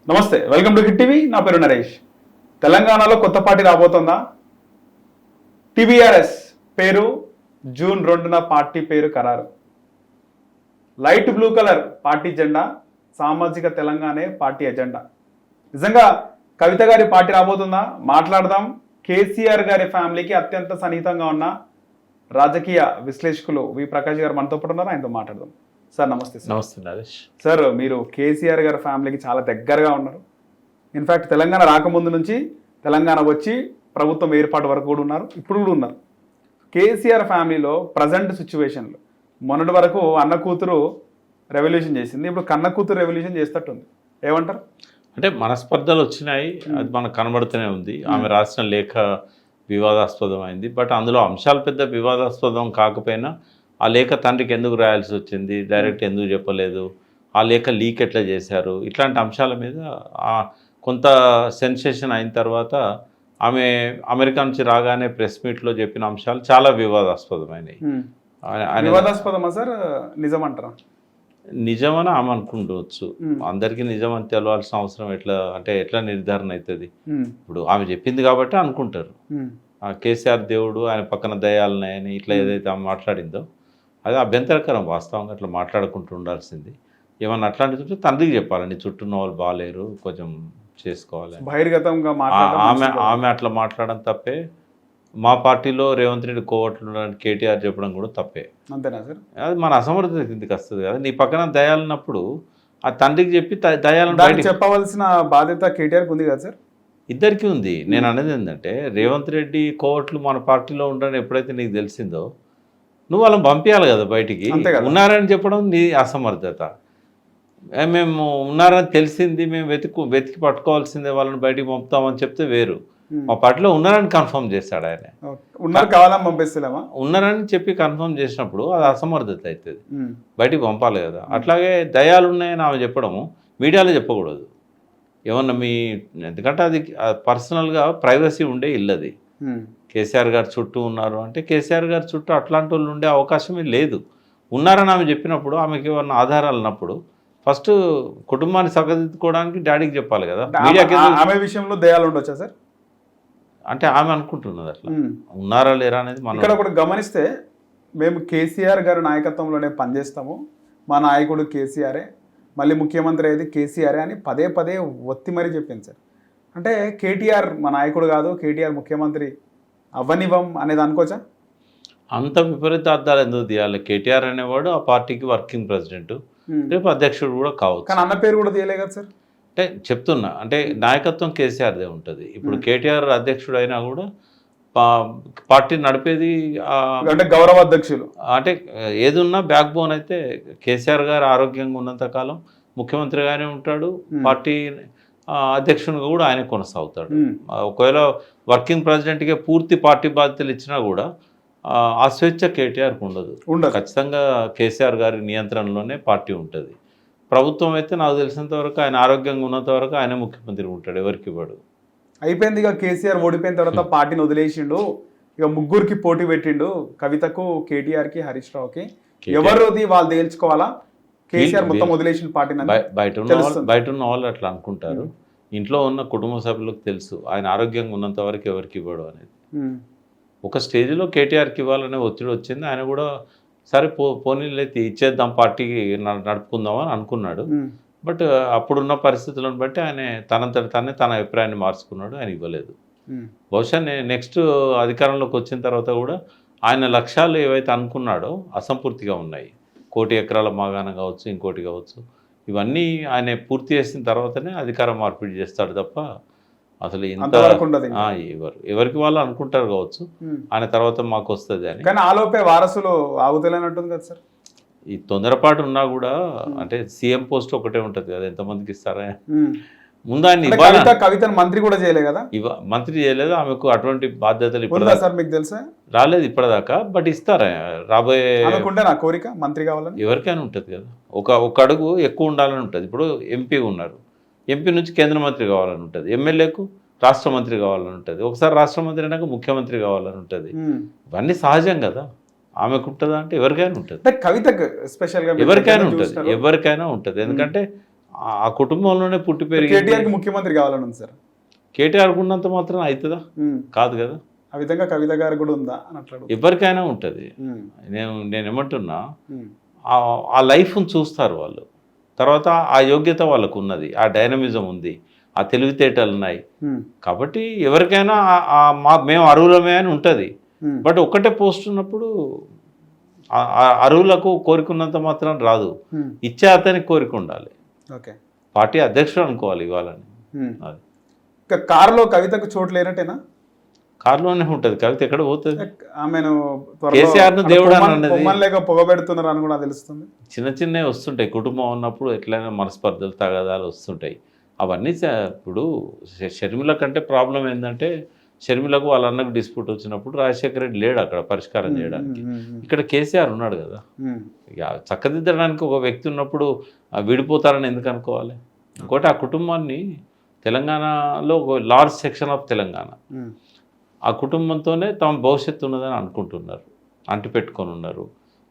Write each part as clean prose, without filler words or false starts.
నమస్తే, welcome to hit TV. నా పేరు నరేష్. తెలంగాణలో కొత్త పార్టీ రాబోతుందా? టీబీఆర్ఎస్ పేరు జూన్ 2న పార్టీ పేరు ఖరారు. లైట్ బ్లూ కలర్ పార్టీ జెండా, సామాజిక తెలంగాణే పార్టీ ఎజెండా. నిజంగా కవిత గారి పార్టీ రాబోతుందా? మాట్లాడదాం. కేసీఆర్ గారి ఫ్యామిలీకి అత్యంత సన్నిహితంగా ఉన్న రాజకీయ విశ్లేషకులు వి ప్రకాష్ గారు మనతో పాటు ఉన్నారు. ఆయనతో మాట్లాడదాం. సార్ నమస్తే. సార్ నమస్తే నరేష్. సార్, మీరు కేసీఆర్ గారి ఫ్యామిలీకి చాలా దగ్గరగా ఉన్నారు. ఇన్ఫ్యాక్ట్ తెలంగాణ రాకముందు నుంచి తెలంగాణ వచ్చి ప్రభుత్వం ఏర్పాటు వరకు కూడా ఉన్నారు, ఇప్పుడు కూడా ఉన్నారు. కేసీఆర్ ఫ్యామిలీలో ప్రజెంట్ సిచ్యువేషన్లో మొన్నటి వరకు అన్న కూతురు రెవల్యూషన్ చేసింది, ఇప్పుడు కన్న కూతురు రెవల్యూషన్ చేస్తట్టుంది. ఏమంటారు? అంటే మనస్పర్ధలు వచ్చినాయి, అది మనకు కనబడుతూనే ఉంది. ఆమె రాసిన లేఖ వివాదాస్పదమైంది, బట్ అందులో అంశాలు పెద్ద వివాదాస్పదం కాకపోయినా ఆ లేఖ తండ్రికి ఎందుకు రాయాల్సి వచ్చింది, డైరెక్ట్ ఎందుకు చెప్పలేదు, ఆ లేఖ లీక్ ఎట్లా చేశారు, ఇట్లాంటి అంశాల మీద కొంత సెన్సేషన్ అయిన తర్వాత ఆమె అమెరికా నుంచి రాగానే ప్రెస్ మీట్లో చెప్పిన అంశాలు చాలా వివాదాస్పదమైనవి. వివాదాస్పదమా సార్, నిజమంటారా? నిజమని ఆమె అనుకుంటవచ్చు. అందరికీ నిజం అని తెలవాల్సిన అవసరం ఎట్లా నిర్ధారణ అవుతుంది? ఇప్పుడు ఆమె చెప్పింది కాబట్టి అనుకుంటారు. కేసీఆర్ దేవుడు, ఆయన పక్కన దయాలున్నాయని ఇట్లా ఏదైతే ఆమె మాట్లాడిందో అది అభ్యంతరకరం. వాస్తవంగా అట్లా మాట్లాడుకుంటూ ఉండాల్సింది. ఏమన్నా అట్లాంటి చుట్టూ తండ్రికి చెప్పాలి, నీ చుట్టూ ఉన్న వాళ్ళు బాగాలేరు, కొంచెం చేసుకోవాలి. బహిర్గతంగా ఆమె అట్లా మాట్లాడడం తప్పే. మా పార్టీలో రేవంత్ రెడ్డి కోవట్లు కేటీఆర్ చెప్పడం కూడా తప్పే. అంతేనా సార్? అది మన అసమర్థత కిందకి వస్తుంది కదా. నీ పక్కన దయాలున్నప్పుడు ఆ తండ్రికి చెప్పి దయాలను చెప్పవలసిన బాధ్యత కేటీఆర్కి ఉంది కదా సార్? ఇద్దరికీ ఉంది. నేను అనేది ఏంటంటే, రేవంత్ రెడ్డి కోవట్లు మన పార్టీలో ఉండని ఎప్పుడైతే నీకు తెలిసిందో నువ్వు వాళ్ళని పంపించాలి కదా బయటికి. ఉన్నారని చెప్పడం నీ అసమర్థత. మేము ఉన్నారని తెలిసింది, మేము వెతికి పట్టుకోవాల్సిందే, వాళ్ళని బయటికి పంపుతామని చెప్తే వేరు. మా పార్టీలో ఉన్నారని కన్ఫర్మ్ చేస్తాడు ఆయన. కావాలని పంపిస్తలేమా? ఉన్నారని చెప్పి కన్ఫర్మ్ చేసినప్పుడు అది అసమర్థత అవుతుంది, బయటికి పంపాలి కదా. అట్లాగే దయాలు ఉన్నాయని ఆమె చెప్పడము మీడియాలో చెప్పకూడదు. ఏమన్నా ఎందుకంటే అది పర్సనల్గా ప్రైవసీ ఉండే ఇల్లు అది. కేసీఆర్ గారు చుట్టూ ఉన్నారు అంటే కేసీఆర్ గారి చుట్టూ అట్లాంటి వాళ్ళు ఉండే అవకాశమే లేదు. ఉన్నారని ఆమె చెప్పినప్పుడు, ఆమెకి ఏమన్నా ఆధారాలు ఉన్నప్పుడు ఫస్ట్ కుటుంబాన్ని సగదిద్దుకోవడానికి డాడీకి చెప్పాలి కదా. మీడియాకి ఆమె విషయంలో దయాలు ఉండొచ్చా సార్? అంటే ఆమె అనుకుంటున్నది అట్లా. ఉన్నారా లేరా అనేది మనం ఇక్కడ ఒకటి గమనిస్తే, మేము కేసీఆర్ గారి నాయకత్వంలోనే పనిచేస్తాము, మా నాయకుడు కేసీఆరే, మళ్ళీ ముఖ్యమంత్రి అయ్యేది కేసీఆరే అని పదే పదే ఒత్తి మరీ చెప్పింది సార్. అంటే కేటీఆర్ మా నాయకుడు కాదు, కేటీఆర్ ముఖ్యమంత్రి అవ్వనివ్వం అనేది అనుకోవచ్చా? అంత విపరీత అర్థాలు ఎందుకు తీయాలి? కేటీఆర్ అనేవాడు ఆ పార్టీకి వర్కింగ్ ప్రెసిడెంట్, రేపు అధ్యక్షుడు కూడా కావచ్చు. కానీ అన్న పేరు కూడా తీయలే కదా సార్. అంటే చెప్తున్నా, అంటే నాయకత్వం కేసీఆర్దే ఉంటుంది. ఇప్పుడు కేటీఆర్ అధ్యక్షుడు అయినా కూడా పార్టీ నడిపేది అంటే గౌరవ అధ్యక్షులు. అంటే ఏది ఉన్నా బ్యాక్ బోన్ అయితే కేసీఆర్ గారు ఆరోగ్యంగా ఉన్నంత కాలం ముఖ్యమంత్రిగానే ఉంటాడు, పార్టీ అధ్యక్షునిగా కూడా ఆయన కొనసాగుతాడు. ఒకవేళ వర్కింగ్ ప్రెసిడెంట్గా పూర్తి పార్టీ బాధ్యతలు ఇచ్చినా కూడా ఆ స్వేచ్ఛ కేటీఆర్కి ఉండదు. ఖచ్చితంగా కేసీఆర్ గారి నియంత్రణలోనే పార్టీ ఉంటుంది. ప్రభుత్వం అయితే నాకు తెలిసినంత వరకు ఆయన ఆరోగ్యంగా ఉన్నంత వరకు ఆయన ముఖ్యమంత్రి ఉంటాడు, ఎవరికి ఇవ్వడు. అయిపోయింది ఇక. కేసీఆర్ ఓడిపోయిన తర్వాత పార్టీని వదిలేసిండు, ఇక ముగ్గురికి పోటీ పెట్టిండు, కవితకు, కేటీఆర్కి, హరీష్ రావుకి. ఎవరిది వాళ్ళు తేల్చుకోవాలా? కేసీఆర్ మొత్తం వదిలేసిన పార్టీని బయట ఉన్న వాళ్ళు అట్లా అనుకుంటారు. ఇంట్లో ఉన్న కుటుంబ సభ్యులకు తెలుసు ఆయన ఆరోగ్యంగా ఉన్నంత వరకు ఎవరికి ఇవ్వడు అనేది. ఒక స్టేజ్లో కేటీఆర్కి ఇవ్వాలనే ఒత్తిడి వచ్చింది. ఆయన కూడా సరే పోనీలైతే ఇచ్చేద్దాం, పార్టీకి నడుపుకుందాం అని అనుకున్నాడు. బట్ అప్పుడున్న పరిస్థితులను బట్టి ఆయన తన అభిప్రాయాన్ని మార్చుకున్నాడు, ఆయన ఇవ్వలేదు. బహుశా నెక్స్ట్ అధికారంలోకి వచ్చిన తర్వాత కూడా ఆయన లక్ష్యాలు ఏవైతే అనుకున్నాడో అసంపూర్తిగా ఉన్నాయి. 1 కోటి ఎకరాల మాగాణం కావచ్చు, ఇంకోటి కావచ్చు, ఇవన్నీ ఆయన పూర్తి చేసిన తర్వాతనే అధికారం మార్పిడి చేస్తాడు తప్ప అసలు ఎవరికి వాళ్ళు అనుకుంటారు కావచ్చు ఆయన తర్వాత మాకు వస్తుంది అని. కానీ ఆలోపే వారసులు ఆగుతలేనట్టుంది కదా సార్. ఈ తొందరపాటు ఉన్నా కూడా, అంటే సీఎం పోస్ట్ ఒకటే ఉంటుంది కదా, ఎంతమందికి ఇస్తారా? ముందు ఆయన కవితను మంత్రి కూడా చేయలేదు కదా, మంత్రి చేయలేదు. ఆమెకు అటువంటి బాధ్యతలు ఇప్పుడు మీకు తెలుసా రాలేదు ఇప్పటిదాకా. బట్ ఇస్తారా రాబోయే? నా కోరిక మంత్రి కావాలని ఎవరికైనా ఉంటుంది కదా, ఒక అడుగు ఎక్కువ ఉండాలని ఉంటుంది. ఇప్పుడు ఎంపీ ఉన్నారు, ఎంపీ నుంచి కేంద్ర మంత్రి కావాలని ఉంటుంది, ఎమ్మెల్యేకు రాష్ట్ర మంత్రి కావాలని ఉంటుంది, ఒకసారి రాష్ట్ర మంత్రి అయినాక ముఖ్యమంత్రి కావాలని ఉంటుంది. ఇవన్నీ సహజం కదా. ఆమెకు ఉంటుందా అంటే ఎవరికైనా ఉంటుంది, కవితకు స్పెషల్గా ఎవరికైనా ఉంటుంది, ఎవరికైనా ఉంటుంది. ఎందుకంటే ఆ కుటుంబంలోనే పుట్టి పెరిగి కేటీఆర్కి ముఖ్యమంత్రి కావాలని ఉంది సార్. కేటీఆర్ ఉన్నంత మాత్రం అవుతుందా? కాదు కదా. ఆ విధంగా కవిత గారు కూడా ఉందా అని అట్లా ఎవరికైనా ఉంటుంది. నేను ఏమంటున్నా, ఆ లైఫ్ను చూస్తారు వాళ్ళు. తర్వాత ఆ యోగ్యత వాళ్ళకు ఉన్నది, ఆ డైనమిజం ఉంది, ఆ తెలివితేటలు ఉన్నాయి. కాబట్టి ఎవరికైనా మేము అర్హులమే అని ఉంటుంది. బట్ ఒక్కటే పోస్ట్ ఉన్నప్పుడు అర్హులకు కోరికున్నంత మాత్రం రాదు. ఇచ్చే అతనికి కోరిక ఉండాలి. ఓకే, పార్టీ అధ్యక్షుడు అనుకోవాలి ఇవ్వాలని. అది ఇంకా కారులో కవితకు చోటు లేనట్టేనా? కారులోనే ఉంటుంది కవిత, ఎక్కడ పోతుంది? ఆమెను కేసీఆర్ను దేవుడు అన్నది లేక పొగబెడుతున్నారు అని కూడా తెలుస్తుంది. చిన్న చిన్నవి వస్తుంటాయి. కుటుంబం ఉన్నప్పుడు ఎట్లయినా మనస్పర్ధలు తగాదాలు వస్తుంటాయి. అవన్నీ ఇప్పుడు షర్మిల కంటే ప్రాబ్లం ఏంటంటే, షర్మిలకు వాళ్ళ అన్నకు డిస్ప్యూట్ వచ్చినప్పుడు రాజశేఖర రెడ్డి లేడు అక్కడ పరిష్కారం చేయడానికి. ఇక్కడ కేసీఆర్ ఉన్నాడు కదా. ఇక చక్కదిద్దడానికి ఒక వ్యక్తి ఉన్నప్పుడు విడిపోతారని ఎందుకు అనుకోవాలి? ఇంకోటి, ఆ కుటుంబాన్ని తెలంగాణలో ఒక లార్జ్ సెక్షన్ ఆఫ్ తెలంగాణ ఆ కుటుంబంతోనే తమ భవిష్యత్తు ఉన్నదని అనుకుంటున్నారు, అంటిపెట్టుకొని ఉన్నారు.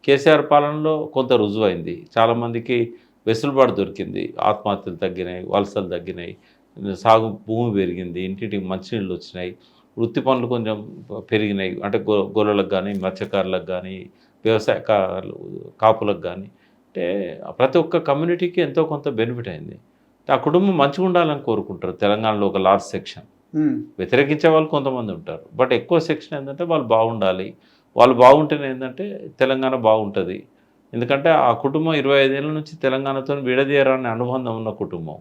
కేసీఆర్ పాలనలో కొంత రుజువైంది, చాలామందికి వెసులుబాటు దొరికింది, ఆత్మహత్యలు తగ్గినాయి, వలసలు తగ్గినాయి, సాగు భూమి పెరిగింది, ఇంటింటికి మంచినీళ్ళు వచ్చినాయి, వృత్తి పనులు కొంచెం పెరిగినాయి. అంటే గొర్రెలకు కానీ, మత్స్యకారులకు కానీ, వ్యవసాయ కాపులకు కానీ, అంటే ప్రతి ఒక్క కమ్యూనిటీకి ఎంతో కొంత బెనిఫిట్ అయింది. ఆ కుటుంబం మంచిగా ఉండాలని కోరుకుంటారు తెలంగాణలో ఒక లార్జ్ సెక్షన్. వ్యతిరేకించే వాళ్ళు కొంతమంది ఉంటారు, బట్ ఎక్కువ సెక్షన్ ఏంటంటే వాళ్ళు బాగుండాలి, వాళ్ళు బాగుంటేనే ఏంటంటే తెలంగాణ బాగుంటుంది. ఎందుకంటే ఆ కుటుంబం 25 ఏళ్ళ నుంచి తెలంగాణతో విడదీయరాని అనుబంధం ఉన్న కుటుంబం.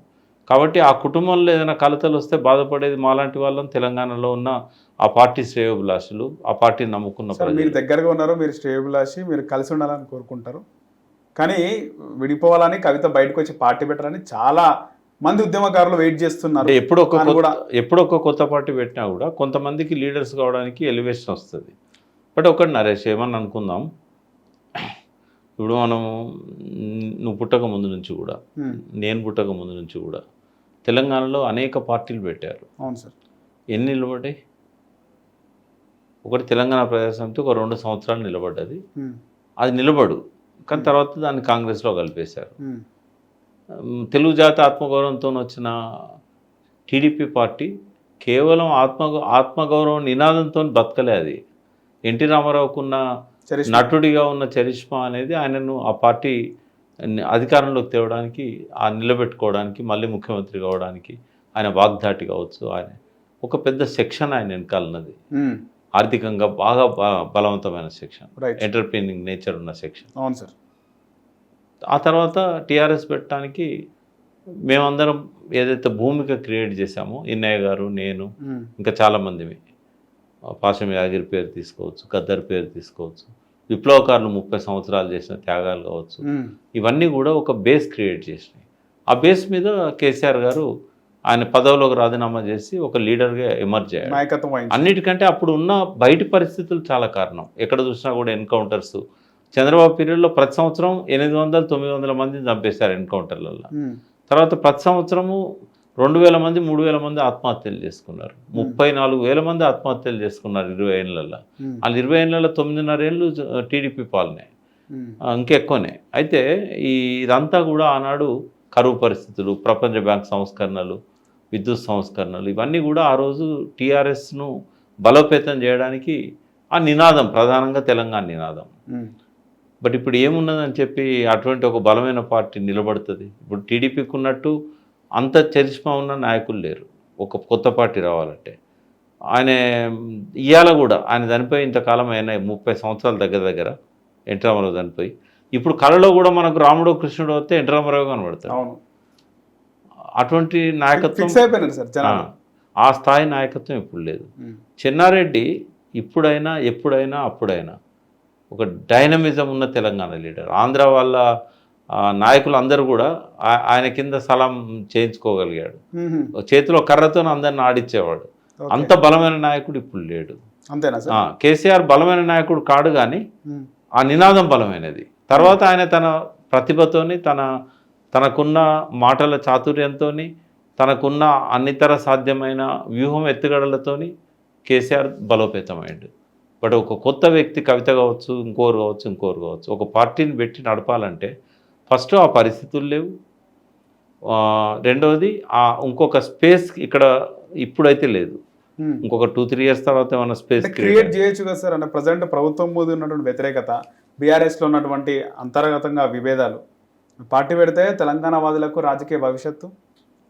కాబట్టి ఆ కుటుంబంలో ఏదైనా కలతలు వస్తే బాధపడేది మాలాంటి వాళ్ళని, తెలంగాణలో ఉన్న ఆ పార్టీ శ్రేయోభిలాషులు, ఆ పార్టీని నమ్ముకున్న ప్రజలు. మీరు దగ్గరగా ఉన్నారు, మీరు శ్రేయోభిలాషి, మీరు కలిసి ఉండాలని కోరుకుంటారు. కానీ విడిపోవాలని, కవిత బయటకు వచ్చి పార్టీ పెట్టాలని చాలా మంది ఉద్యమకారులు వెయిట్ చేస్తున్నారు. ఎప్పుడు ఒక కొత్త పార్టీ పెట్టినా కూడా కొంతమందికి లీడర్స్ కావడానికి ఎలివేషన్ వస్తుంది. బట్ ఒకటి నరేష్, ఏమన్నా అనుకుందాం, ఇప్పుడు మనము నువ్వు పుట్టక ముందు నుంచి కూడా, నేను పుట్టక ముందు నుంచి కూడా తెలంగాణలో అనేక పార్టీలు పెట్టారు. అవును సార్. ఎన్ని నిలబడ్డాయి? ఒకటి తెలంగాణ ప్రజాసమితి ఒక 2 సంవత్సరాలు నిలబడ్డది. అది నిలబడు, కానీ తర్వాత దాన్ని కాంగ్రెస్లో కలిపేశారు. తెలుగు జాతి ఆత్మగౌరవంతో వచ్చిన టీడీపీ పార్టీ కేవలం ఆత్మగౌరవం నినాదంతో బతకలే. అది ఎన్టీ రామారావుకున్న నటుడిగా ఉన్న చరిష్మా అనేది ఆయనను ఆ పార్టీ అధికారంలోకి తేవడానికి, నిలబెట్టుకోవడానికి, మళ్ళీ ముఖ్యమంత్రి కావడానికి ఆయన వాగ్దాటి కావచ్చు, ఆయన ఒక పెద్ద సెక్షన్ ఆయన వెనకాలన్నది. ఆర్థికంగా బాగా బలవంతమైన సెక్షన్, ఎంటర్ప్రీనింగ్ నేచర్ ఉన్న సెక్షన్. అవును సార్. ఆ తర్వాత టీఆర్ఎస్ పెట్టడానికి మేమందరం ఏదైతే భూమిక క్రియేట్ చేశామో, ఇన్నయ్య గారు, నేను, ఇంకా చాలామంది, పాషం యాగిరి పేరు తీసుకోవచ్చు, గద్దర్ పేరు తీసుకోవచ్చు, విప్లవకారులు 30 సంవత్సరాలు చేసిన త్యాగాలు కావచ్చు, ఇవన్నీ కూడా ఒక బేస్ క్రియేట్ చేసినాయి. ఆ బేస్ మీద కేసీఆర్ గారు ఆయన పదవిలోకి రాజీనామా చేసి ఒక లీడర్గా ఎమర్జ్ అయ్యారు. అన్నిటికంటే అప్పుడు ఉన్న బయటి పరిస్థితులు చాలా కారణం. ఎక్కడ చూసినా కూడా ఎన్కౌంటర్స్. చంద్రబాబు పీరియడ్లో ప్రతి సంవత్సరం 800-900 మందిని చంపేశారు ఎన్కౌంటర్లలో. తర్వాత ప్రతి సంవత్సరము 2000 మంది 3000 మంది ఆత్మహత్యలు చేసుకున్నారు. 34,000 మంది ఆత్మహత్యలు చేసుకున్నారు 20 ఏళ్ళల్లో. వాళ్ళు 20 ఏళ్ళలో 9.5 ఏళ్ళు టీడీపీ పాలనే, ఇంకెక్కువనే. అయితే ఇదంతా కూడా ఆనాడు కరువు పరిస్థితులు, ప్రపంచ బ్యాంక్ సంస్కరణలు, విద్యుత్ సంస్కరణలు, ఇవన్నీ కూడా ఆ రోజు టీఆర్ఎస్ను బలోపేతం చేయడానికి ఆ నినాదం, ప్రధానంగా తెలంగాణ నినాదం. బట్ ఇప్పుడు ఏమున్నదని చెప్పి అటువంటి ఒక బలమైన పార్టీ నిలబడుతుంది? ఇప్పుడు టీడీపీకి ఉన్నట్టు అంత చరిష్మా ఉన్న నాయకులు లేరు ఒక కొత్త పార్టీ రావాలంటే. ఆయన ఇవాళ కూడా ఆయన చనిపోయి ఇంతకాలం అయినా 30 సంవత్సరాల దగ్గర ఎన్టీ రామారావు చనిపోయి, ఇప్పుడు కళలో కూడా మనకు రాముడు కృష్ణుడు వస్తే ఎన్టీ రామారావు కనబడతాడు. అటువంటి నాయకత్వం, ఆ స్థాయి నాయకత్వం ఇప్పుడు లేదు. చెన్నారెడ్డి ఇప్పుడైనా, ఎప్పుడైనా, అప్పుడైనా ఒక డైనమిజం ఉన్న తెలంగాణ లీడర్. ఆంధ్ర వాళ్ళ నాయకులు అందరూ కూడా ఆయన కింద సలాం చేయించుకోగలిగాడు. చేతిలో కర్రతో అందరిని ఆడిచ్చేవాడు. అంత బలమైన నాయకుడు ఇప్పుడు లేడు. కేసీఆర్ బలమైన నాయకుడు కాడు, కానీ ఆ నినాదం బలమైనది. తర్వాత ఆయన తన ప్రతిభతోని, తనకున్న మాటల చాతుర్యంతో, తనకున్న అన్నితర సాధ్యమైన వ్యూహం ఎత్తుగడలతోని కేసీఆర్ బలోపేతమైండు. బట్ ఒక కొత్త వ్యక్తి, కవిత కావచ్చు, ఇంకోరు కావచ్చు, ఒక పార్టీని పెట్టి నడపాలంటే ఫస్ట్ ఆ పరిస్థితులు లేవు. రెండవది ఇంకొక స్పేస్ ఇక్కడ ఇప్పుడైతే లేదు, ఇంకొక 2-3 ఇయర్స్ తర్వాత ఏమైనా స్పేస్ క్రియేట్ చేయొచ్చు కదా సార్. అంటే ప్రజెంట్ ప్రభుత్వం మీద ఉన్నటువంటి వ్యతిరేకత, బీఆర్ఎస్లో ఉన్నటువంటి అంతర్గతంగా విభేదాలు, పార్టీ పెడితే తెలంగాణ వాదులకు రాజకీయ భవిష్యత్తు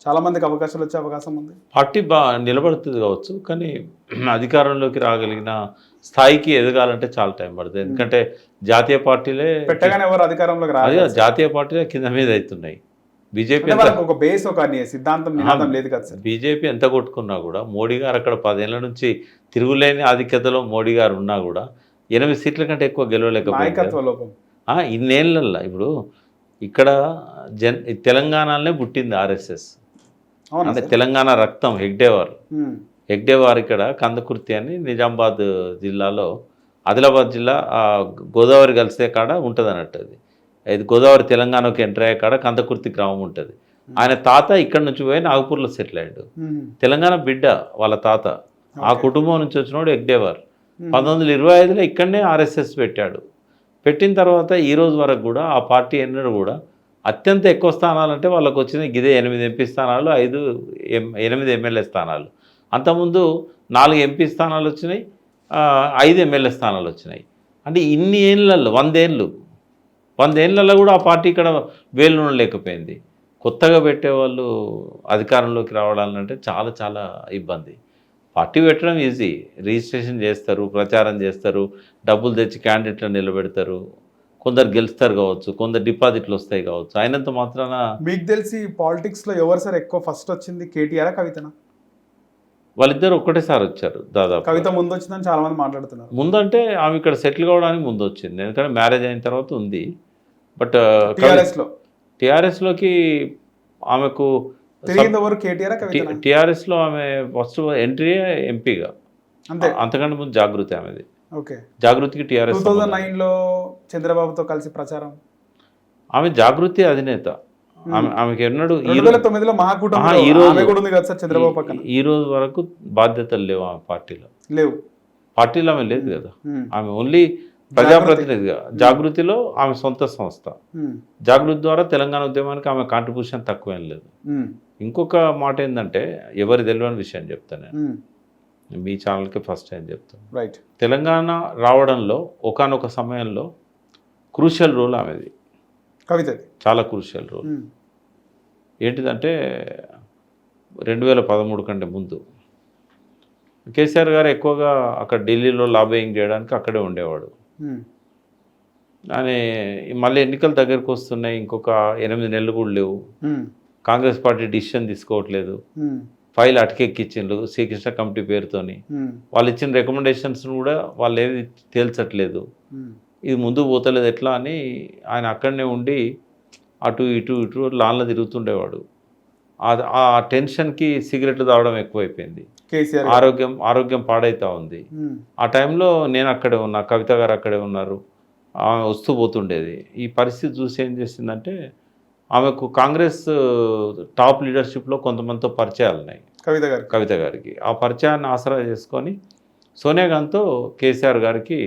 చాలా మందికి అవకాశాలు వచ్చే అవకాశం ఉంది. పార్టీ నిలబడుతుంది కావచ్చు, కానీ అధికారంలోకి రాగలిగిన స్థాయికి ఎదగాలంటే చాలా టైం పడుతుంది. ఎందుకంటే జాతీయ పార్టీలే పెట్టగానే ఎవరు అధికారంలోకి అదే రాదు. జాతీయ పార్టీలే కింద మీద అవుతున్నాయి. బీజేపీ ఒక బేస్, ఒక సిద్ధాంతం నినాదం లేదు కదా సార్. బీజేపీ ఎంత కొట్టుకున్నా కూడా మోడీ గారు అక్కడ 10 ఏళ్ల నుంచి తిరుగులేని ఆధిక్యతలో మోడీ గారు ఉన్నా కూడా 8 సీట్ల కంటే ఎక్కువ గెలవలేకపోయింది. నాయకత్వ లోపం ఇన్నేళ్ళల్లో ఇప్పుడు ఇక్కడ తెలంగాణలోనే పుట్టింది ఆర్ఎస్ఎస్. అంటే తెలంగాణ రక్తం హెగ్డేవార్ ఇక్కడ కందకుర్తి అని నిజామాబాద్ జిల్లాలో, ఆదిలాబాద్ జిల్లా గోదావరి కలిసే కాడ ఉంటుంది అన్నట్టు. అది గోదావరి తెలంగాణకి ఎంటర్ అయ్యే కాడ కందకుర్తి గ్రామం ఉంటుంది. ఆయన తాత ఇక్కడ నుంచి పోయి నాగపూర్లో సెటిల్ అయ్యాడు. తెలంగాణ బిడ్డ వాళ్ళ తాత. ఆ కుటుంబం నుంచి వచ్చినోడు హెగ్డేవార్. 1925లో ఇక్కడనే ఆర్ఎస్ఎస్ పెట్టాడు. పెట్టిన తర్వాత ఈ రోజు వరకు కూడా ఆ పార్టీ ఎన్నడూ కూడా అత్యంత ఎక్కువ స్థానాలంటే వాళ్ళకు వచ్చిన గిదే 8 ఎంపీ స్థానాలు, 8 ఎమ్మెల్యే స్థానాలు. అంతకుముందు 4 ఎంపీ స్థానాలు వచ్చినాయి, 5 ఎమ్మెల్యే స్థానాలు వచ్చినాయి. అంటే ఇన్ని ఏళ్ళల్లో 100 ఏళ్ళల్లో కూడా ఆ పార్టీ ఇక్కడ వేలు లేకపోయింది. కొత్తగా పెట్టేవాళ్ళు అధికారంలోకి రావడాలంటే చాలా చాలా ఇబ్బంది. పార్టీ పెట్టడం ఈజీ, రిజిస్ట్రేషన్ చేస్తారు, ప్రచారం చేస్తారు, డబ్బులు తెచ్చి క్యాండిడేట్లను నిలబెడతారు, కొందరు గెలుస్తారు కావచ్చు, కొందరు డిపాజిట్లు వస్తాయి కావచ్చు. అయినంత మాత్రాన మీకు తెలిసి పాలిటిక్స్లో ఎవరు సార్ ఎక్కువ ఫస్ట్ వచ్చింది, కేటీఆర్ కవితనా? వాళ్ళిద్దరు ఒక్కటేసారి వచ్చారు దాదాపు. కవిత ముందు వచ్చిందని చాలా మంది మాట్లాడుతున్నారు. ముందంటే ఆమె ఇక్కడ సెటిల్ కావడానికి ముందు వచ్చింది, ఎందుకంటే మ్యారేజ్ అయిన తర్వాత ఉంది. బట్ టీఆర్ఎస్లోకి ఆమెకు టీఆర్ఎస్లో ఆమె ఫస్ట్ ఎంట్రీ ఎంపీగా, అంతకంటే ముందు జాగృతి ఆమెది. జాగృతికి టీఆర్ఎస్ 2009లో చంద్రబాబుతో కలిసి ప్రచారం. ఆమె జాగృతి అధినేత. ఆమెకి ఎన్నడూ ఈ రోజు వరకు బాధ్యతలు లేవు ఆమె పార్టీలో ఆమె లేదు కదా. ఆమె ఓన్లీ ప్రజాప్రతినిధిగా. జాగృతిలో ఆమె సొంత సంస్థ. జాగృతి ద్వారా తెలంగాణ ఉద్యమానికి ఆమె కాంట్రిబ్యూషన్ తక్కువేం లేదు. ఇంకొక మాట ఏంటంటే, ఎవరి తెలియని విషయం చెప్తాను నేను, మీ ఛానల్కి ఫస్ట్ టైం చెప్తాను. తెలంగాణ రావడంలో ఒకానొక సమయంలో క్రూషియల్ రోల్ ఆమెది, చాలా క్రూషియల్ రోల్. ఏంటిదంటే 2013 కంటే ముందు కేసీఆర్ గారు ఎక్కువగా అక్కడ ఢిల్లీలో లాబింగ్ చేయడానికి అక్కడే ఉండేవాడు. అని మళ్ళీ ఎన్నికలు దగ్గరకు వస్తున్నాయి, ఇంకొక 8 నెలలు కూడా లేవు, కాంగ్రెస్ పార్టీ డిసిషన్ తీసుకోవట్లేదు, ఫైల్ అటకెక్కిచ్చిండ్రు శ్రీకృష్ణ కమిటీ పేరుతోని. వాళ్ళు ఇచ్చిన రికమెండేషన్స్ కూడా వాళ్ళు ఏది తేల్చట్లేదు, ఇది ముందుకు పోతలేదు ఎట్లా అని ఆయన అక్కడనే ఉండి అటు ఇటు లాన్లో తిరుగుతుండేవాడు. ఆ టెన్షన్కి సిగరెట్లు తాగడం ఎక్కువైపోయింది, ఆరోగ్యం పాడైతా ఉంది. ఆ టైంలో నేను అక్కడే ఉన్నా, కవిత గారు అక్కడే ఉన్నారు, ఆమె వస్తూ పోతుండేది. ఈ పరిస్థితి చూసి ఏం చేసిందంటే, ఆమెకు కాంగ్రెస్ టాప్ లీడర్షిప్లో కొంతమందితో పరిచయాలు ఉన్నాయి కవిత గారికి. ఆ పరిచయాన్ని ఆసరా చేసుకొని సోనియా గాంధీతో కేసీఆర్ గారికి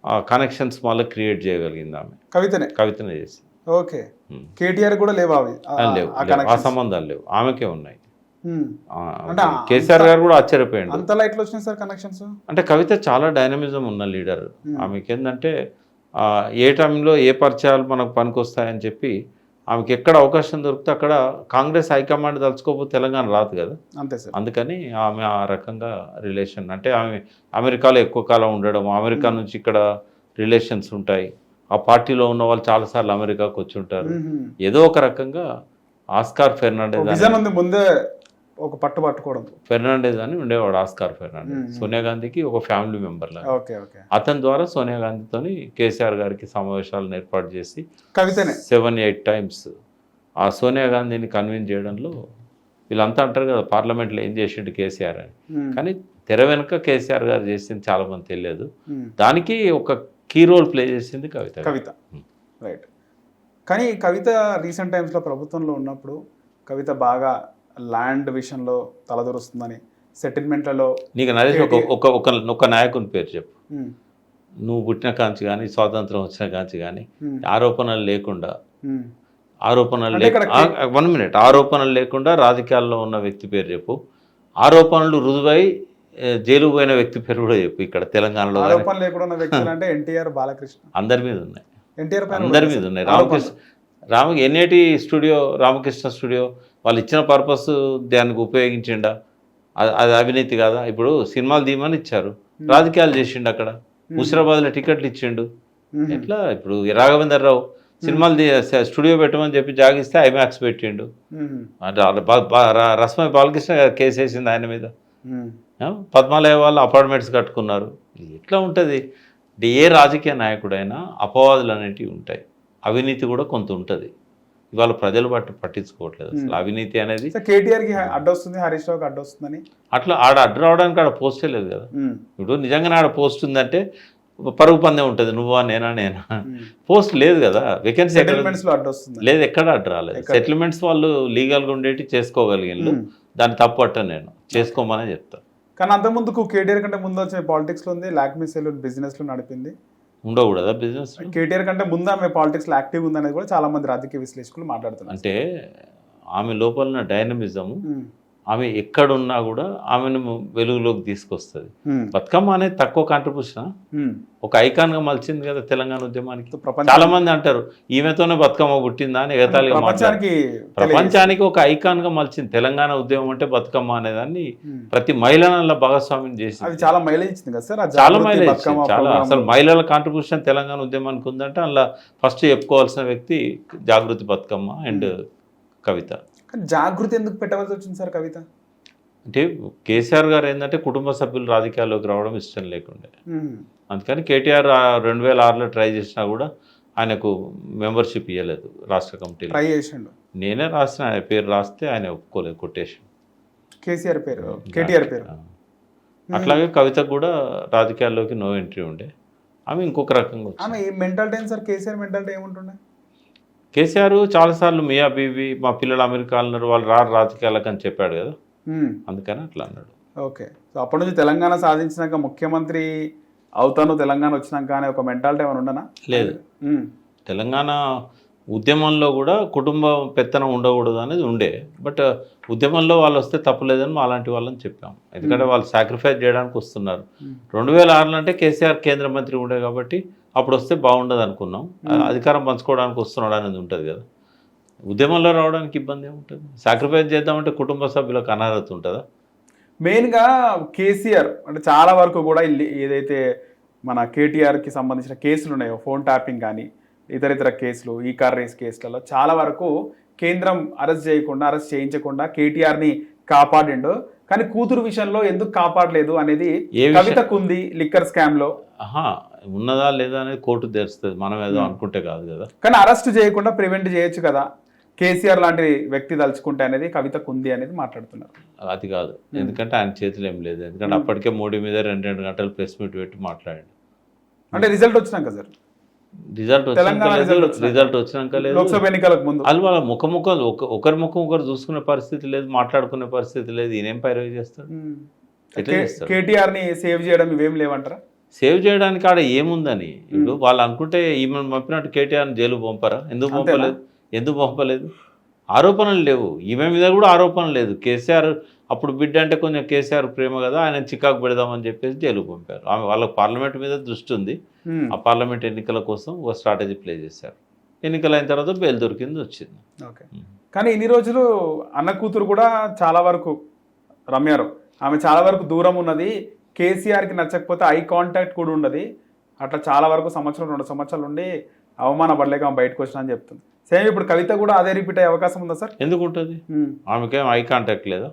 ఆ కనెక్షన్స్ మళ్ళీ క్రియేట్ చేయగలిగింది ఆమె. కవితనే చేసి. కేటీఆర్ కూడా లేవు, ఆ సంబంధాలు లేవు, ఆమెకే ఉన్నాయి. కేసీఆర్ గారు కూడా ఆశ్చర్యపోయాడు. అంత లైట్ లో వచ్చినాయి సార్ కనెక్షన్స్. అంటే కవిత చాలా డైనమిజం ఉన్న లీడర్. ఆమెకి ఏంటంటే ఏ టైంలో ఏ పరిచయాలు మనకు పనికొస్తాయని చెప్పి ఆమెకి ఎక్కడ అవకాశం దొరికితే అక్కడ కాంగ్రెస్ హైకమాండ్ తలుచుకోకపోతే తెలంగాణ రాదు కదా. అంతే సార్. అందుకని ఆమె ఆ రకంగా రిలేషన్, అంటే ఆమె అమెరికాలో ఎక్కువ కాలం ఉండడం, అమెరికా నుంచి ఇక్కడ రిలేషన్స్ ఉంటాయి. ఆ పార్టీలో ఉన్న వాళ్ళు చాలాసార్లు అమెరికాకు వచ్చి ఉంటారు. ఏదో ఒక రకంగా ఆస్కార్ ఫెర్నాండెజ్ అని ఉండేవాడు. ఆస్కార్ ఫెర్నాండెజ్ సోనియా గాంధీకి ఒక ఫ్యామిలీ మెంబర్ లాగా. అతని ద్వారా సోనియా గాంధీతోని కేసీఆర్ గారికి సమావేశాలను ఏర్పాటు చేసి 7-8 టైమ్స్ ఆ సోనియా గాంధీని కన్విన్స్ చేయడంలో, వీళ్ళంతా అంటారు కదా పార్లమెంట్లో ఏం చేసిండు కేసీఆర్ అని, కానీ తెర వెనుక కేసీఆర్ గారు చేసింది చాలా మంది తెలియదు. దానికి ఒక కీ రోల్ ప్లే చేసింది కవిత. రైట్. కానీ కవిత రీసెంట్ టైమ్స్లో ప్రభుత్వంలో ఉన్నప్పుడు కవిత బాగా ల్యాండ్ విషయంలో తలదొరుస్తుందని, సెటిల్మెంట్లలో. నీకు నరేష్ ఒక నాయకుని పేరు చెప్పు, నువ్వు పుట్టిన కాంచి కానీ స్వాతంత్రం వచ్చిన కాంచి కానీ ఆరోపణలు లేకుండా ఆరోపణలు అంటే ఇక్కడ 1 మినిట్, ఆరోపణలు లేకుండా రాజకీయాల్లో ఉన్న వ్యక్తి పేరు చెప్పు, ఆరోపణలు రుజువై జైలు పోయిన వ్యక్తి పేరు కూడా చెప్పు. ఇక్కడ తెలంగాణలో కానీ ఆరోపణ లేకుండా ఉన్న వ్యక్తులు అంటే ఎన్టీఆర్, బాలకృష్ణ, అందరి మీద ఉన్నాయి, ఎన్టీఆర్ పైన అందరి మీద ఉన్నాయి. ఎన్ఐటి స్టూడియో, రామకృష్ణ స్టూడియో వాళ్ళు ఇచ్చిన పర్పస్ దానికి ఉపయోగించిండా? అది అవినీతి కాదా? ఇప్పుడు సినిమాలు తీయమని ఇచ్చారు, రాజకీయాలు చేసిండు అక్కడ, ముషిరాబాద్లో టికెట్లు ఇచ్చిండు. ఎట్లా? ఇప్పుడు రాఘవేందర్ రావు సినిమాలు స్టూడియో పెట్టమని చెప్పి జాగిస్తే ఐమాక్స్ పెట్టిండు. రస్మై బాలకృష్ణ కేసు వేసింది ఆయన మీద. పద్మాలయ వాళ్ళు అపార్ట్మెంట్స్ కట్టుకున్నారు. ఎట్లా ఉంటుంది? ఏ రాజకీయ నాయకుడైనా అపవాదులు అనేటివి ఉంటాయి, అవినీతి కూడా కొంత ఉంటుంది. ఇవాళ ప్రజలు పట్టించుకోవట్లేదు అసలు అవినీతి అనేది. కేటీఆర్కి అడ్డొస్తుంది, హరీష్ రావుకి అడ్డొస్తుందని అట్లా అడ్డు రావడానికి ఆడ పోస్టే లేదు కదా. ఇప్పుడు నిజంగానే ఆడ పోస్ట్ ఉందంటే పరుగు పందే ఉంటుంది, నువ్వా నేనా పోస్ట్ లేదు కదా. వేకెన్సీ లేదు, ఎక్కడ అడ్డు రాలేదు. సెటిల్మెంట్స్ వాళ్ళు లీగల్గా ఉండేటి చేసుకోగలిగిన దాన్ని తప్పు అట్ట నేను చేసుకోమని చెప్తాను. కానీ అంతకుముందుకు కేటీఆర్ కంటే ముందు వచ్చిన పాలిటిక్స్లో ఉంది, లాక్మీ సెలూన్ బిజినెస్లో నడిపింది. ఉండకూడదా బిజినెస్? కేటీఆర్ కంటే ముందు ఆమె పాలిటిక్స్లో యాక్టివ్ ఉంది అనేది కూడా చాలా మంది రాజకీయ విశ్లేషకులు మాట్లాడుతున్నారు. అంటే ఆమె లోపల ఉన్న డైనమిజము, ఆమె ఎక్కడున్నా కూడా ఆమెను వెలుగులోకి తీసుకొస్తుంది. బతుకమ్మ అనేది తక్కువ కాంట్రిబ్యూషన్, ఒక ఐకాన్ గా మలిచింది కదా తెలంగాణ ఉద్యమానికి. చాలా మంది అంటారు ఈమెతోనే బతుకమ్మ పుట్టిందా అని ఎగతాళిగా మాట్లాడారు. ప్రపంచానికి ఒక ఐకాన్ గా మలిచింది తెలంగాణ ఉద్యమం అంటే బతుకమ్మ అనేదాన్ని ప్రతి మహిళల భాగస్వామ్యం చేసి చాలా మైలేజ్ ఇచ్చింది కదా సార్. చాలా మైలేజ్, చాలా అసలు మహిళల కాంట్రిబ్యూషన్ తెలంగాణ ఉద్యమానికి ఉందంటే అందులో ఫస్ట్ చెప్పుకోవాల్సిన వ్యక్తి జాగృతి బతుకమ్మ అండ్ కవిత. జాగృతి ఎందుకు పెట్టవలసి వచ్చింది సార్ కవిత? అంటే కేసీఆర్ గారు ఏంటంటే కుటుంబ సభ్యులు రాజకీయాల్లోకి రావడం ఇష్టం లేకుండే, అందుకని కేటీఆర్ 2006లో ట్రై చేసినా కూడా ఆయనకు మెంబర్షిప్ ఇవ్వలేదు రాష్ట్ర కమిటీలో. ట్రై చేసిండు, నేనే రాసిన, ఆయన పేరు రాస్తే ఆయన ఒప్పుకోలేదు, కొట్టేసాడు. కేసీఆర్ పేరు, కేటీఆర్ పేరు. అట్లాగే కవితకు కూడా రాజకీయాల్లోకి నో ఎంట్రీ ఉండే, ఆమె ఇంకొక రకంగా. ఆమె మెంటాలిటీ ఏంటి సార్? కేసీఆర్ మెంటాలిటీ ఏముంటుండే? కేసీఆర్ చాలాసార్లు మియా బీవీ మా పిల్లలు అమెరికాలో ఉన్నారు వాళ్ళు రాజకీయాలకు అని చెప్పాడు కదా, అందుకని అట్లా అన్నాడు. ఓకే, సో అప్పటి నుంచి తెలంగాణ సాధించినాక ముఖ్యమంత్రి అవుతాను తెలంగాణ వచ్చినాక అనే ఒక మెంటాలిటీ ఏమైనా ఉండనా? లేదు, తెలంగాణ ఉద్యమంలో కూడా కుటుంబ పెత్తనం ఉండకూడదు అనేది ఉండే, బట్ ఉద్యమంలో వాళ్ళు వస్తే తప్పులేదని అలాంటి వాళ్ళని చెప్పాం. ఎందుకంటే వాళ్ళు సాక్రిఫైస్ చేయడానికి వస్తున్నారు. 2006లో అంటే కేసీఆర్ కేంద్ర మంత్రి ఉండే కాబట్టి అప్పుడు వస్తే బాగుండదు అనుకున్నాం. అధికారం పంచుకోవడానికి వస్తున్నాడు అనేది ఉంటుంది కదా, ఉద్యమంలో రావడానికి ఇబ్బంది ఏముంటుంది? సాక్రిఫైస్ చేద్దామంటే కుటుంబ సభ్యులకు అనర్హత ఉంటుందా? మెయిన్గా కేసీఆర్ అంటే చాలా వరకు కూడా ఏదైతే మన కేటీఆర్కి సంబంధించిన కేసులు ఉన్నాయో, ఫోన్ ట్యాపింగ్ కానీ ఇతర కేసులు, ఈ కార్ రేస్ కేసులలో చాలా వరకు కేంద్రం అరెస్ట్ చేయించకుండా కేటీఆర్ని కాపాడిండు. కానీ కూతురు విషయంలో ఎందుకు కాపాడలేదు అనేది కవితకు ఉంది. లిక్కర్ స్కామ్ లో ఉన్నదా లేదా అనేది కోర్టు తెరుస్తుంది, మనం ఏదో అనుకుంటే కాదు కదా. కానీ అరెస్ట్ చేయకుండా ప్రివెంట్ చేయొచ్చు కదా కేసీఆర్ లాంటి వ్యక్తి తలుచుకుంటే అనేది కవితకు ఉంది అనేది మాట్లాడుతున్నారు. అది కాదు, ఎందుకంటే ఆయన చేతులు ఏం లేదు. ఎందుకంటే అప్పటికే మోడీ మీద 2 గంటలు ప్రెస్ మీట్ పెట్టి మాట్లాడాడు. అంటే రిజల్ట్ వచ్చినాక సార్, రిజల్ట్ వచ్చినాక లేదు, లోక్సభ ఎన్నికలకు ముందు అది వాళ్ళ ముఖముఖాలు ఒకరి ముఖం ఒకరు చూసుకునే పరిస్థితి లేదు, మాట్లాడుకునే పరిస్థితి లేదు. ఈయనేం పైరవి చేస్తాడు? ఎట్లా చేస్తాడు? కేటీఆర్ ని సేవ్ చేయడం ఇవేం లేవంటారా? సేవ్ చేయడానికి ఆడ ఏముందని ఇప్పుడు వాళ్ళు అనుకుంటే ఈమెను పంపినట్టు కేటీఆర్ని జైలు పంపరా? ఎందుకు పంపలేదు? ఆరోపణలు లేవు, ఈమె మీద కూడా ఆరోపణ లేదు. కేసీఆర్ అప్పుడు బిడ్డ అంటే కొంచెం కేసీఆర్ ప్రేమ కదా, ఆయన చికాకు పెడదామని చెప్పేసి జైలు పంపారు. ఆమె వాళ్ళకి పార్లమెంట్ మీద దృష్టి ఉంది, ఆ పార్లమెంట్ ఎన్నికల కోసం ఒక స్ట్రాటజీ ప్లే చేశారు. ఎన్నికలు అయిన తర్వాత బెయిల్ దొరికింది, వచ్చింది. ఓకే, కానీ ఇన్ని రోజులు అన్న కూతురు కూడా చాలా వరకు రమ్యారావు, ఆమె చాలా వరకు దూరం ఉన్నది, కేసీఆర్కి నచ్చకపోతే ఐ కాంటాక్ట్ కూడా ఉండదు, అట్లా చాలా వరకు 2 సంవత్సరాలు ఉండి అవమానపడలేక ఆమె బయటకు వచ్చినా అని చెప్తుంది. సేమ్ ఇప్పుడు కవిత కూడా అదే రిపీట్ అయ్యే అవకాశం ఉందా సార్? ఎందుకు ఉంటుంది? ఆమెకేం ఐ కాంటాక్ట్ లేదా?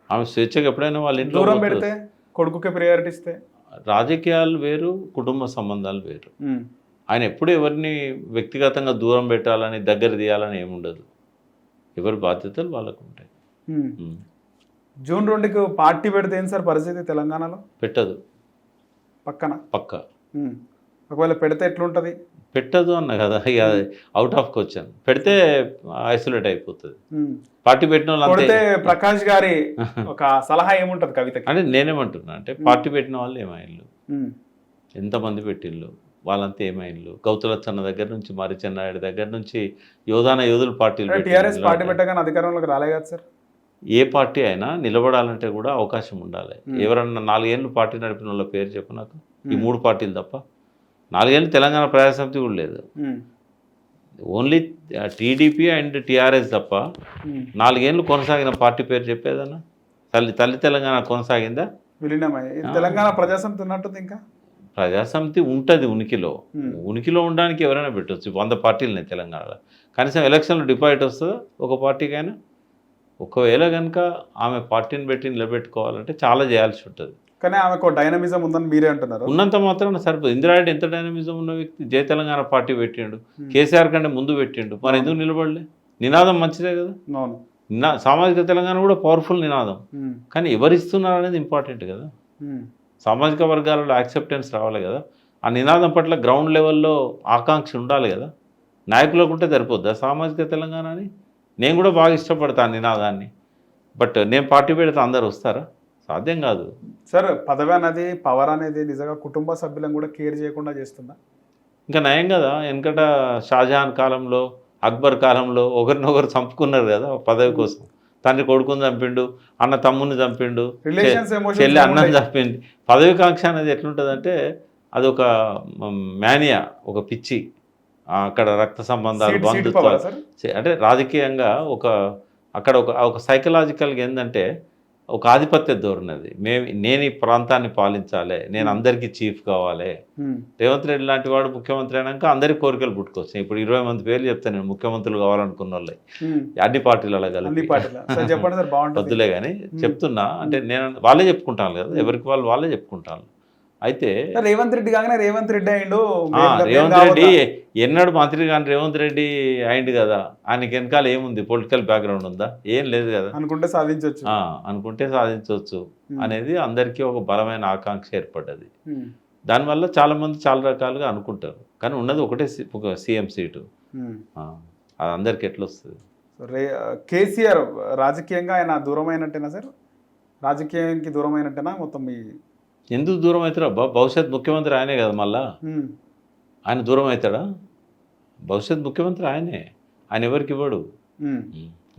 ఆమె స్వేచ్ఛగా ఎప్పుడైనా వాళ్ళ ఇంట్లో దూరం పెడితే, కొడుకుకే ప్రయారిటీ ఇస్తే. రాజకీయాలు వేరు, కుటుంబ సంబంధాలు వేరు. ఆయన ఎప్పుడు ఎవరిని వ్యక్తిగతంగా దూరం పెట్టాలని, దగ్గర తీయాలని ఏముండదు. ఎవరి బాధ్యతలు వాళ్ళకు ఉంటాయి. జూన్ 2కి పార్టీ పెడితే ఏం సార్ పరిస్థితి తెలంగాణలో? పెట్టదు, పక్క. ఒకవేళ పెడితే ఎట్లుంటుంది? పెట్టదు అన్న కదా, ఇక అవుట్ ఆఫ్ క్వశ్చన్. పెడితే ఐసోలేట్ అయిపోతుంది. పార్టీ పెట్టిన వాళ్ళు ప్రకాష్ గారి ఒక సలహా ఏముంటది కవితకి? అంటే నేనేమంటున్నా అంటే పార్టీ పెట్టిన వాళ్ళు ఏమైళ్ళు, ఎంతమంది పెట్టిళ్ళు, వాళ్ళంతా ఏమైండ్లు. గౌతులచ్చన్న దగ్గర నుంచి మరి చెన్నాయుడు దగ్గర నుంచి యోధుల పార్టీలు టీఆర్ఎస్ పార్టీ పెట్టగానే అధికారంలోకి రాలే కదా సార్. ఏ పార్టీ అయినా నిలబడాలంటే కూడా అవకాశం ఉండాలి. ఎవరన్నా 4 ఏళ్ళు పార్టీ నడిపిన వాళ్ళ పేరు చెప్పు నాకు. ఈ 3 పార్టీలు తప్ప. 4 ఏళ్ళు తెలంగాణ ప్రజాసమితి కూడా లేదు. ఓన్లీ టీడీపీ అండ్ టీఆర్ఎస్ తప్ప 4 ఏళ్ళు కొనసాగిన పార్టీ పేరు చెప్పేదన్నా. తల్లి తెలంగాణ కొనసాగిందా? తెలంగాణ ప్రజాసమితి ఉన్నట్టుంది. ఇంకా ప్రజాసమితి ఉంటుంది ఉనికిలో ఉండడానికి ఎవరైనా పెట్టవచ్చు. 100 పార్టీలనే తెలంగాణలో. కనీసం ఎలక్షన్లో డిపాజిట్ వస్తుందా ఒక పార్టీకైనా? ఒకవేళ కనుక ఆమె పార్టీని పెట్టి నిలబెట్టుకోవాలంటే చాలా చేయాల్సి ఉంటుంది. కానీ ఆమెకు డైనమిజం ఉందని మీరే అంటున్నారు. ఉన్నంత మాత్రం సరిపోదు. ఇందిరారెడ్డి ఎంత డైనమిజం ఉన్న వ్యక్తి. జయ తెలంగాణ పార్టీ పెట్టిండు, కేసీఆర్ కంటే ముందు పెట్టిండు, మరి ఎందుకు నిలబడలే? నినాదం మంచిదే కదా. సామాజిక తెలంగాణ కూడా పవర్ఫుల్ నినాదం. కానీ ఎవరిస్తున్నారు అనేది ఇంపార్టెంట్ కదా. సామాజిక వర్గాలలో యాక్సెప్టెన్స్ రావాలి కదా. ఆ నినాదం పట్ల గ్రౌండ్ లెవెల్లో ఆకాంక్ష ఉండాలి కదా. నాయకులకు ఉంటే సరిపోద్దా సామాజిక తెలంగాణ అని? నేను కూడా బాగా ఇష్టపడతాను నినాదాన్ని. బట్ నేను పార్టీ పెడితే అందరు వస్తారా? సాధ్యం కాదు సార్. పదవి అనేది, పవర్ అనేది నిజంగా కుటుంబ సభ్యులను కూడా కేర్ చేయకుండా చేస్తుందా? ఇంకా నయం కదా. వెనకట షాజహాన్ కాలంలో, అక్బర్ కాలంలో ఒకరినొకరు చంపుకున్నారు కదా పదవి కోసం. తండ్రి కొడుకుని చంపిండు, అన్న తమ్ముని చంపిండు, చెల్లి అన్నం చంపింది. పదవికాంక్ష అనేది ఎట్లుంటుందంటే అది ఒక మేనియా, ఒక పిచ్చి. అక్కడ రక్త సంబంధాలు, బంధుత్వాలు, అంటే రాజకీయంగా అక్కడ ఒక సైకలాజికల్గా ఏంటంటే ఒక ఆధిపత్య ధోరణి. నేను ఈ ప్రాంతాన్ని పాలించాలి, నేను అందరికీ చీఫ్ కావాలి. రేవంత్ రెడ్డి లాంటి వాడు ముఖ్యమంత్రి అయినాక అందరి కోరికలు పుట్టుకొచ్చాయి. ఇప్పుడు 20 మంది పేర్లు చెప్తాను నేను ముఖ్యమంత్రులు కావాలనుకున్న వాళ్ళే, అన్ని పార్టీలలో కలిపి. వద్దులే కానీ చెప్తున్నా. అంటే నేను వాళ్ళే చెప్పుకుంటాను కదా, ఎవరికి వాళ్ళే చెప్పుకుంటాను. అయితే రేవంత్ రెడ్డి కాగానే రేవంత్ రెడ్డి అయిండు. రేవంత్ రెడ్డి ఎన్నడూ మంత్రి కానీ రేవంత్ రెడ్డి అయిండు కదా. ఆయనకి వెనకాల ఏముంది? పొలిటికల్ బ్యాక్గ్రౌండ్ ఉందా? ఏం లేదు కదా. అనుకుంటే సాధించవచ్చు అనేది అందరికీ ఒక బలమైన ఆకాంక్ష ఏర్పడ్డది. దానివల్ల చాలా మంది చాలా రకాలుగా అనుకుంటారు. కానీ ఉన్నది ఒకటే సీఎం సీటు. అది అందరికి ఎట్లా వస్తుంది? కేసీఆర్ రాజకీయంగా ఆయన దూరం అయినట్టేనా సార్? రాజకీయానికి దూరం అయినట్టేనా మొత్తం? ఎందుకు దూరం అవుతారా? భవిష్యత్ ముఖ్యమంత్రి ఆయనే కదా. మళ్ళా ఆయన దూరం అవుతాడా? భవిష్యత్ ముఖ్యమంత్రి ఆయనే. ఆయన ఎవరికి ఇవ్వడు.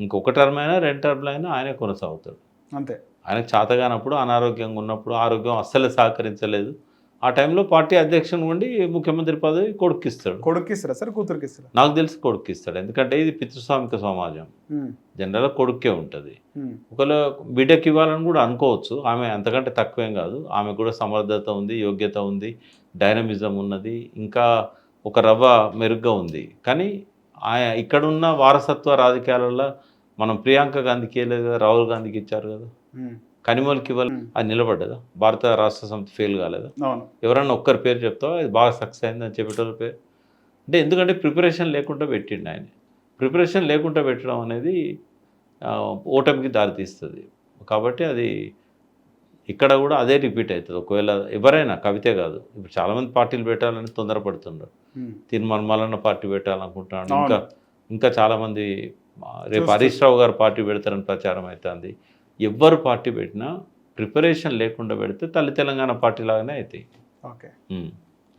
ఇంకొక టర్మ్ అయినా 2 టర్మ్లు అయినా ఆయనే కొనసాగుతాడు అంతే. ఆయనకు చేతగానప్పుడు, అనారోగ్యంగా ఉన్నప్పుడు, ఆరోగ్యం అస్సలే సహకరించలేదు, ఆ టైంలో పార్టీ అధ్యక్షుని ఉండి ముఖ్యమంత్రి పదవి కొడుక్కిస్తాడా సార్? కూతురుకిస్తాడా? నాకు తెలిసి కొడుక్కిస్తాడు. ఎందుకంటే ఇది పితృస్వామిక సమాజం. జనరల్గా కొడుక్కే ఉంటుంది. ఒకవేళ బిడ్డకి ఇవ్వాలని కూడా అనుకోవచ్చు. ఆమె అంతకంటే తక్కువేం కాదు. ఆమె కూడా సమర్థత ఉంది, యోగ్యత ఉంది, డైనమిజం ఉన్నది, ఇంకా ఒక రవ్వ మెరుగ్గా ఉంది. కానీ ఇక్కడున్న వారసత్వ రాజకీయాలలో మనం ప్రియాంక గాంధీకి ఇవ్వలేదు కదా, రాహుల్ గాంధీకి ఇచ్చారు కదా. కనిమోల్కి ఇవ్వాలి, అది నిలబడ్డదా? భారత రాష్ట్ర సమితి ఫెయిల్ కాలేదా? ఎవరన్నా ఒక్కరి పేరు చెప్తావా ఇది బాగా సక్సెస్ అయిందని చెప్పేటోళ్ళ పేరు? అంటే ఎందుకంటే ప్రిపరేషన్ లేకుండా పెట్టిండు ఆయన. ప్రిపరేషన్ లేకుండా పెట్టడం అనేది ఓటమికి దారితీస్తుంది. కాబట్టి అది ఇక్కడ కూడా అదే రిపీట్ అవుతుంది. ఒకవేళ ఎవరైనా, కవితే కాదు, ఇప్పుడు చాలామంది పార్టీలు పెట్టాలని తొందరపడుతున్నారు. తీర్మానమాలన్న పార్టీ పెట్టాలనుకుంటున్నాడు. ఇంకా చాలామంది రేపు హరీష్ రావు గారు పార్టీ పెడతారని ప్రచారం అవుతుంది. ఎవ్వరు పార్టీ పెట్టినా ప్రిపరేషన్ లేకుండా పెడితే తల్లి తెలంగాణ పార్టీ లాగానే అవుతాయి.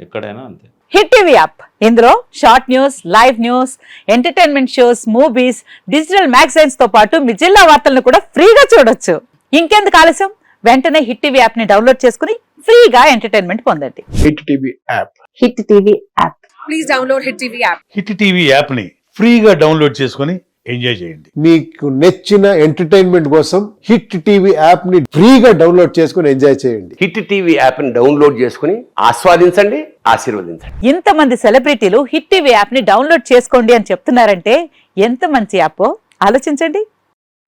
ఎక్కడైనా అంతే. హిట్ టీవీ యాప్, ఇందులో short news, live news, entertainment shows, movies, digital magazines తో పాటు మీ జిల్లా వార్తలను కూడా ఫ్రీగా చూడొచ్చు. ఇంకెందుకు ఆలస్యం? వెంటనే హిట్ టీవీ యాప్ ని డౌన్లోడ్ చేసుకుని ఫ్రీగా ఎంటర్టైన్మెంట్ పొందండి. Hit TV app. Hit TV app. Please download hit TV app. Hit TV app ని ఫ్రీగా డౌన్లోడ్ చేసుకుని ఎంజాయ్ చేయండి. మీకు నచ్చిన ఎంటర్టైన్మెంట్ కోసం హిట్ టీవీ యాప్ ని ఫ్రీగా డౌన్లోడ్ చేసుకుని ఎంజాయ్ చేయండి. హిట్ టీవీ యాప్ ని డౌన్లోడ్ చేసుకుని ఆస్వాదించండి, ఆశీర్వదించండి. ఇంతమంది సెలబ్రిటీలు హిట్ టీవీ యాప్ ని డౌన్లోడ్ చేసుకోండి అని చెప్తున్నారంటే ఎంత మంచి యాప్ ఆలోచించండి.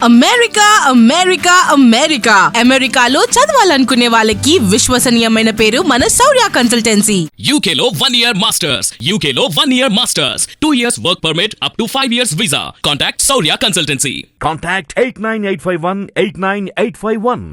అమెరికా అమెరికా అమెరికా అమెరికాలో చదవాలనుకునే వాళ్ళకి విశ్వసనీయమైన పేరు మన శౌర్య కన్సల్టెన్సీ. UK లో 1 year masters. UK లో 1 year masters. 2 years work permit up to 5 years visa. Contact Shaurya Consultancy. Contact 89851 89851.